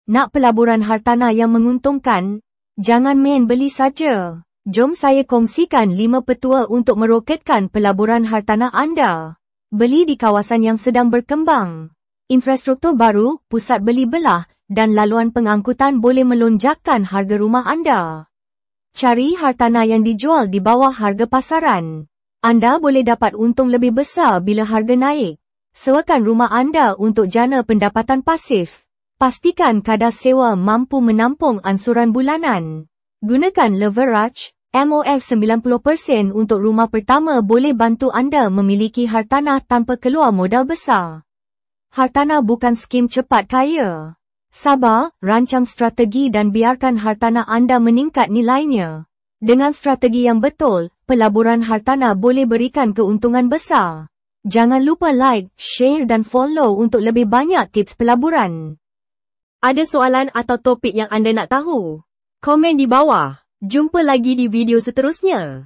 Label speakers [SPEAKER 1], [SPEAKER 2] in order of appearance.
[SPEAKER 1] Nak pelaburan hartanah yang menguntungkan? Jangan main beli saja. Jom saya kongsikan 5 petua untuk meroketkan pelaburan hartanah anda. Beli di kawasan yang sedang berkembang. Infrastruktur baru, pusat beli belah, dan laluan pengangkutan boleh melonjakkan harga rumah anda. Cari hartanah yang dijual di bawah harga pasaran. Anda boleh dapat untung lebih besar bila harga naik. Sewakan rumah anda untuk jana pendapatan pasif. Pastikan kadar sewa mampu menampung ansuran bulanan. Gunakan leverage. MOF 90% untuk rumah pertama boleh bantu anda memiliki hartanah tanpa keluar modal besar. Hartanah bukan skim cepat kaya. Sabar, rancang strategi dan biarkan hartanah anda meningkat nilainya. Dengan strategi yang betul, pelaburan hartanah boleh berikan keuntungan besar. Jangan lupa like, share dan follow untuk lebih banyak tips pelaburan.
[SPEAKER 2] Ada soalan atau topik yang anda nak tahu? Komen di bawah. Jumpa lagi di video seterusnya.